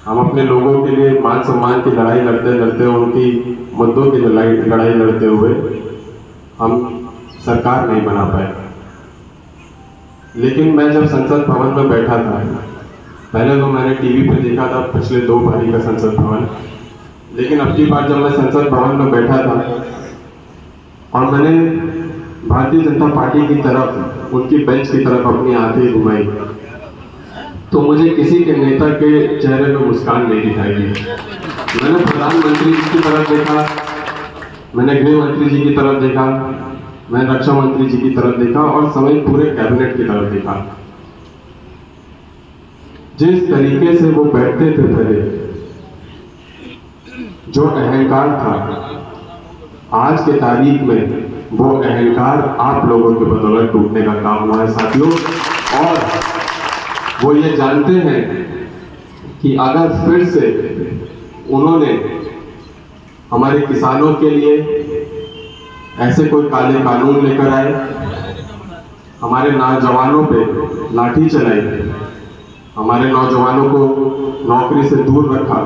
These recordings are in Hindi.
हम अपने लोगों के लिए मान सम्मान की लड़ाई लड़ते लड़ते, उनकी मुद्दों की लड़ाई लड़ते हुए हम सरकार नहीं बना पाए। लेकिन मैं जब संसद भवन में बैठा था, पहले तो मैंने टीवी पर देखा था पिछले 2 बारी का संसद भवन, लेकिन अब की बार जब मैं संसद भवन में बैठा था और मैंने भारतीय जनता पार्टी की तरफ, उनकी बेंच की तरफ अपनी आंखें घुमाई, तो मुझे किसी के नेता के चेहरे में मुस्कान नहीं दिखाई दी। मैंने प्रधानमंत्री जी की तरफ देखा, मैंने गृह मंत्री जी की तरफ देखा, मैंने रक्षा मंत्री जी की तरफ देखा और समेत पूरे कैबिनेट की तरफ देखा। जिस तरीके से वो बैठते थे पहले, जो अहंकार था, आज के तारीख में वो अहंकार आप लोगों के बदौलत टूटने का काम हुआ है साथियों। और वो ये जानते हैं कि अगर फिर से उन्होंने हमारे किसानों के लिए ऐसे कोई काले कानून लेकर आए, हमारे नौजवानों पे लाठी चलाई, हमारे नौजवानों को नौकरी से दूर रखा,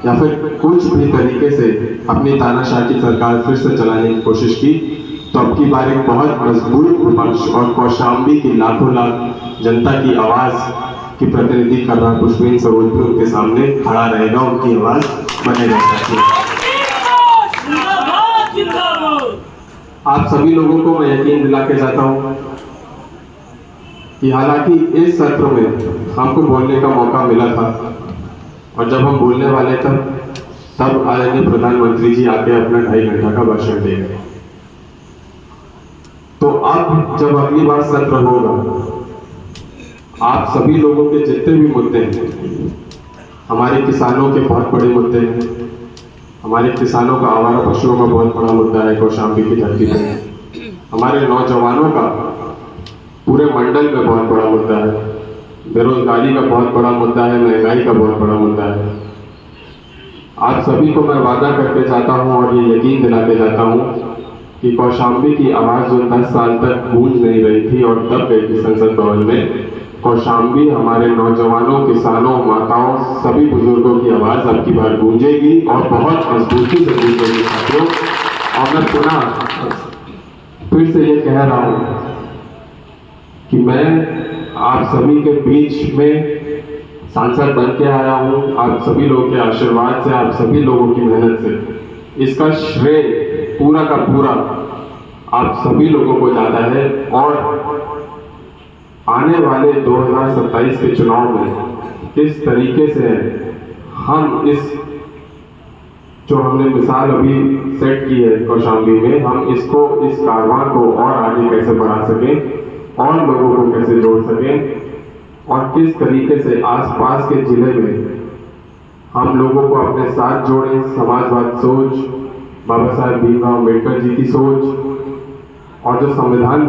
या फिर कुछ भी तरीके से अपनी तानाशाह की सरकार फिर से चलाने की कोशिश की, तो अब की बार एक बहुत मजबूत विपक्ष और कौशाम्बी की लाखों लाख जनता की आवाज की प्रतिनिधि कर रहा पुष्पेंद्र सरोज उनके सामने खड़ा रहेगा, उनकी आवाज बनेगा। आप सभी लोगों को मैं यकीन दिला के जाता हूं कि हालांकि इस सत्र में हमको बोलने का मौका मिला था, और जब हम बोलने वाले तब आदरणीय प्रधानमंत्री जी आके अपना 2.5 घंटा का भाषण दे गए। तो अब जब अगली बार सत्र होगा, आप सभी लोगों के जितने भी मुद्दे हैं, हमारे किसानों के बहुत बड़े मुद्दे हैं, हमारे किसानों का, आवारा पशुओं का बहुत बड़ा मुद्दा है कौशाम्बी की धरती पर, हमारे नौजवानों का पूरे मंडल में बहुत बड़ा मुद्दा है, बेरोजगारी का बहुत बड़ा मुद्दा है, महंगाई का बहुत बड़ा मुद्दा है। आप सभी को मैं वादा करके जाता हूं और ये यकीन दिलाते जाता हूं कि कौशाम्बी की आवाज जो 10 साल तक गूंज नहीं रही थी और तब गई थी संसद भवन में, कौशाम्बी हमारे नौजवानों, किसानों, माताओं, सभी बुजुर्गों की आवाज अब की बार गूंजेगी और बहुत मजबूती से गूंजेगी साथियों। और मैं पुनः फिर से ये कह रहा हूं कि मैं आप सभी के बीच में सांसद बन के आया हूं, आप सभी लोगों के आशीर्वाद से, आप सभी लोगों की मेहनत से। इसका श्रेय पूरा का पूरा आप सभी लोगों को जाता है। और आने वाले 2027 के चुनाव में किस तरीके से हम इस, जो हमने मिसाल अभी सेट की है कौशाम्बी में, हम इसको, इस कारवां को और आगे कैसे बढ़ा सकें और लोगों को कैसे जोड़ सकें, और किस तरीके से आसपास के जिले में हम लोगों को अपने साथ जोड़ें। समाजवाद सोच, बाबा साहेब भीमराव अम्बेडकर जी की सोच, और जो संविधान